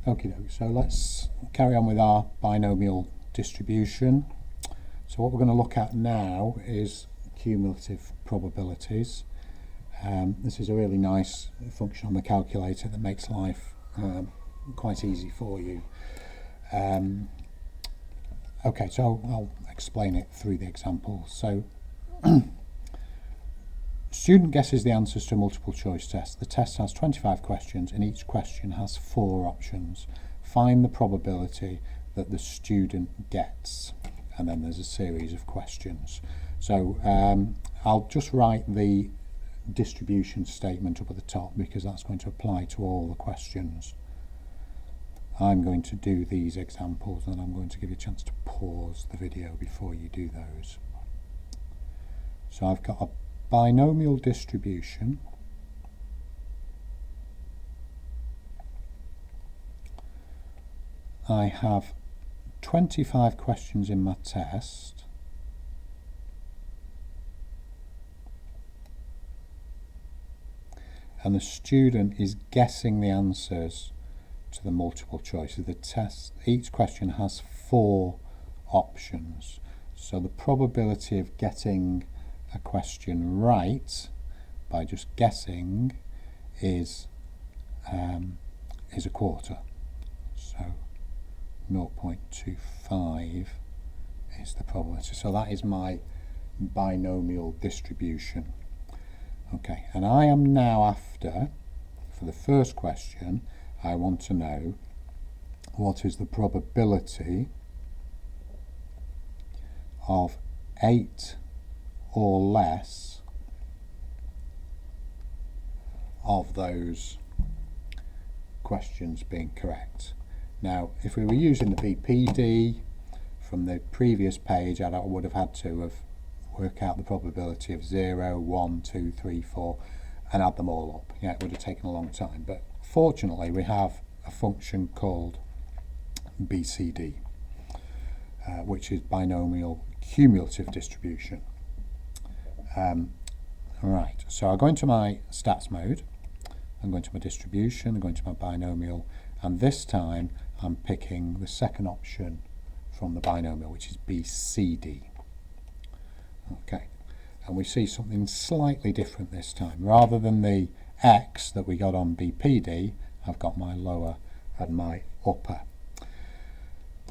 Okay, so let's carry on with our binomial distribution. So what we're going to look at now is cumulative probabilities. This is a really nice function on the calculator that makes life quite easy for you. Okay, so I'll explain it through the example. So student guesses the answers to a multiple choice test. The test has 25 questions and each question has 4 options. Find the probability that the student gets. And then there's a series of questions. So I'll just write the distribution statement up at the top because that's going to apply to all the questions. I'm going to do these examples and I'm going to give you a chance to pause the video before you do those. So I've got a binomial distribution. I have 25 questions in my test. And the student is guessing the answers to the multiple choice. The test, each question has 4 options. So the probability of getting a question right by just guessing is a quarter. So 0.25 is the probability. So that is my binomial distribution. Okay, and I am now after, for the first question, I want to know what is the probability of 8 or less of those questions being correct. Now, if we were using the BPD from the previous page, I would have had to have worked out the probability of 0, 1, 2, 3, 4 and add them all up. Yeah, it would have taken a long time, but fortunately we have a function called BCD, which is binomial cumulative distribution. Right, so I'll go into my stats mode, I'm going to my distribution, I'm going to my binomial, and this time I'm picking the second option from the binomial, which is BCD. Okay, and we see something slightly different this time. Rather than the X that we got on BPD, I've got my lower and my upper.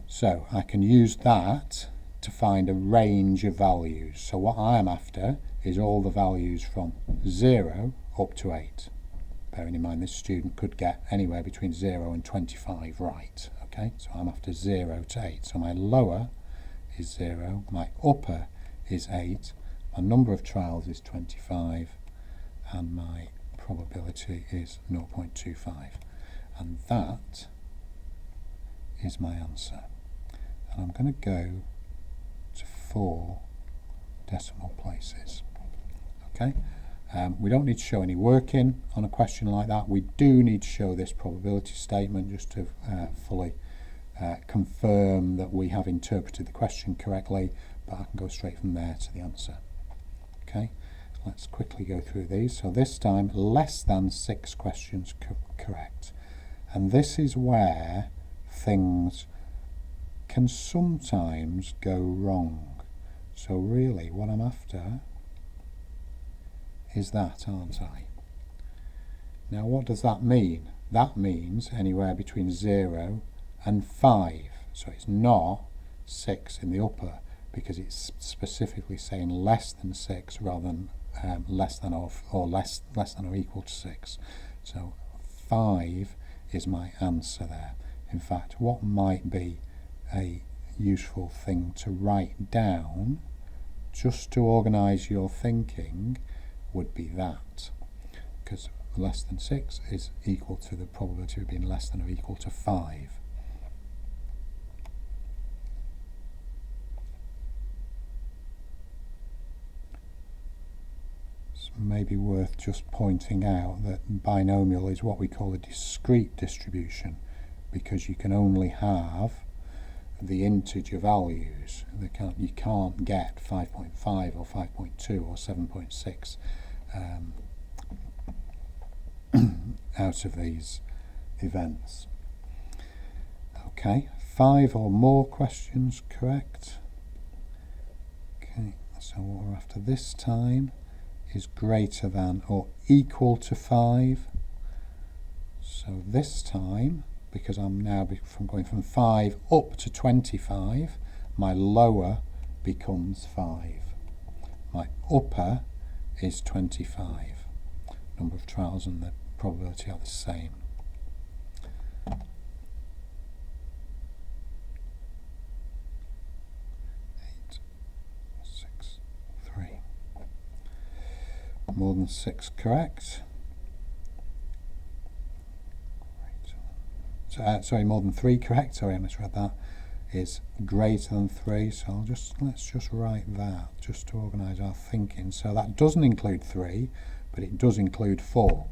So I can use that to find a range of values. So what I am after is all the values from 0 up to 8. Bearing in mind this student could get anywhere between 0 and 25 right. Okay, so I'm after 0 to 8. So my lower is 0, my upper is 8, my number of trials is 25, and my probability is 0.25. And that is my answer. And I'm going to go to 4 decimal places. Okay, we don't need to show any working on a question like that. We do need to show this probability statement just to fully confirm that we have interpreted the question correctly, but I can go straight from there to the answer. Okay, let's quickly go through these. So this time less than 6 questions correct, and this is where things can sometimes go wrong. So really what I'm after is that, aren't I? Now what does that mean? That means anywhere between 0 and 5. So it's not 6 in the upper, because it's specifically saying less than 6 rather than less than or less than or equal to 6. So 5 is my answer there. In fact, what might be a useful thing to write down just to organise your thinking would be that, because less than 6 is equal to the probability of being less than or equal to 5. It's maybe worth just pointing out that binomial is what we call a discrete distribution, because you can only have the integer values. You can't get 5.5 or 5.2 or 7.6 out of these events. Okay, 5 or more questions correct. Okay, so what we're after this time is greater than or equal to 5. So this time, because I'm now going from 5 up to 25, my lower becomes 5. My upper is 25. Number of trials and the probability are the same. 8, 6, 3. More than 6 correct. Sorry, more than 3 correct. Sorry, I misread that. Is greater than 3. So let's just write that just to organise our thinking. So that doesn't include 3, but it does include 4.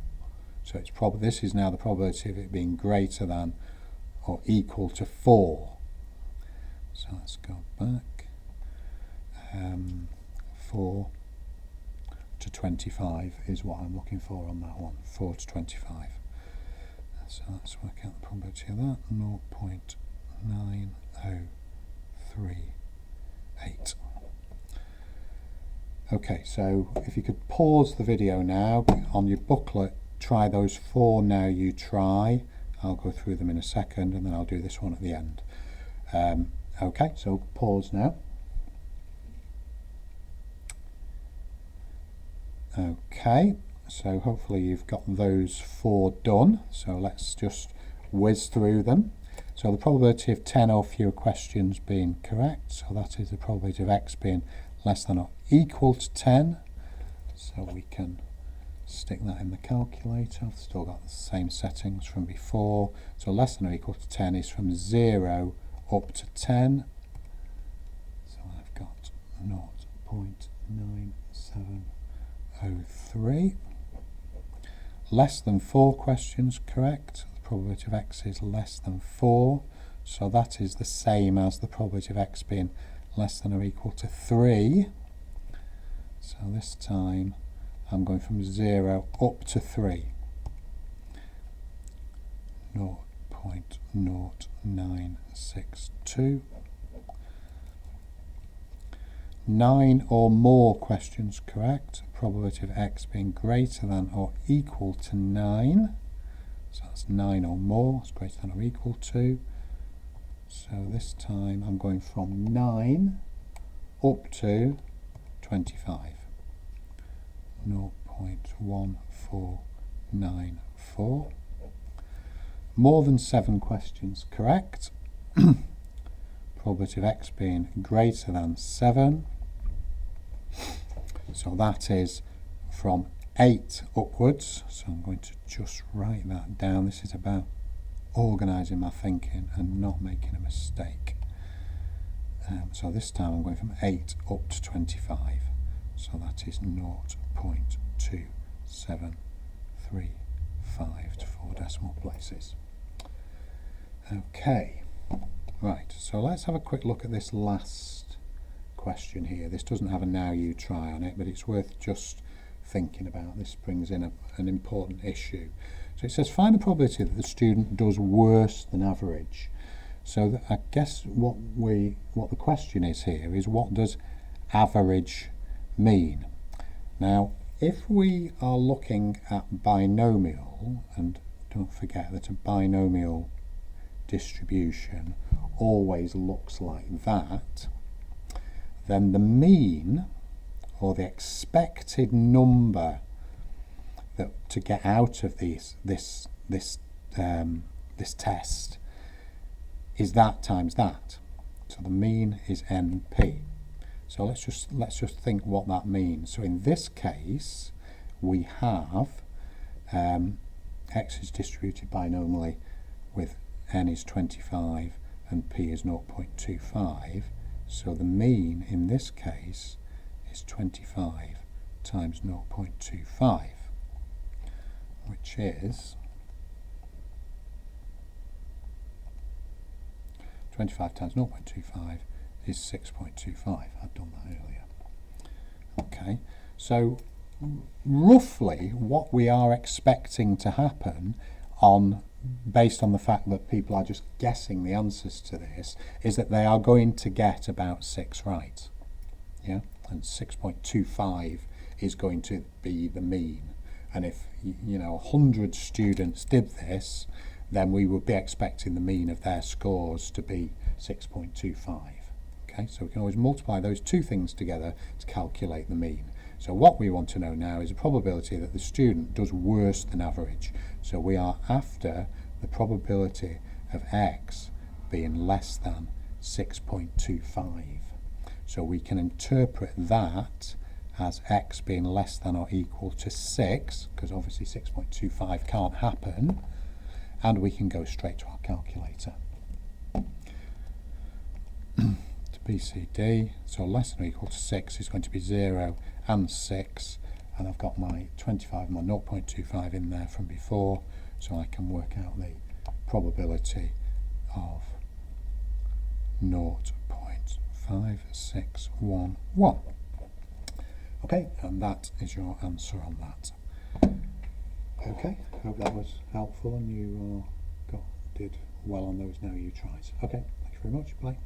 So it's this is now the probability of it being greater than or equal to 4. So let's go back. 4 to 25 is what I'm looking for on that one. 4 to 25. So let's work out the probability of that. 0.9038. Okay, so if you could pause the video now, on your booklet, try those 4 now you try. I'll go through them in a second and then I'll do this one at the end. Okay, so pause now. Okay, so hopefully you've got those 4 done. So let's just whiz through them. So the probability of 10 or fewer questions being correct, so that is the probability of x being less than or equal to 10. So we can stick that in the calculator. I've still got the same settings from before. So less than or equal to 10 is from 0 up to 10. So I've got 0.9703. Less than 4 questions correct. The probability of x is less than 4. So that is the same as the probability of x being less than or equal to 3. So this time I'm going from 0 up to 3. 0.0962. 9 or more questions correct. Probability of x being greater than or equal to 9. So that's 9 or more. It's greater than or equal to. So this time I'm going from 9 up to 25. 0.1494. More than 7 questions correct. Probability of x being greater than 7. So that is from 8 upwards. So I'm going to just write that down. This is about organising my thinking and not making a mistake. So this time I'm going from 8 up to 25. So that is 0.2735 to 4 decimal places. Okay, right, so let's have a quick look at this last question here. This doesn't have a now you try on it, but it's worth just thinking about. This brings in an important issue. So it says find the probability that the student does worse than average. So I guess what the question is here is, what does average mean? Now, if we are looking at binomial, and don't forget that a binomial distribution always looks like that, then the mean, or the expected number that to get out of this test is that times that. So the mean is NP. So let's just think what that means. So in this case, we have x is distributed binomially with n is 25 and p is 0.25. So the mean in this case is 25 times 0.25, which is 25 times 0.25 is 6.25. I've done that earlier. Okay, so roughly what we are expecting to happen on based on the fact that people are just guessing the answers to this, is that they are going to get about 6 right. Yeah, and 6.25 is going to be the mean. And if 100 students did this, then we would be expecting the mean of their scores to be 6.25. Okay, so we can always multiply those two things together to calculate the mean. So what we want to know now is the probability that the student does worse than average. So we are after the probability of x being less than 6.25. So we can interpret that as x being less than or equal to 6, because obviously 6.25 can't happen, and we can go straight to our calculator. To BCD, so less than or equal to 6 is going to be 0 and 6, and I've got my 25 and my 0.25 in there from before, so I can work out the probability of 0.5611. Okay, and that is your answer on that. Okay, hope that was helpful and you did well on those Now You tries. Okay, thank you very much. Bye.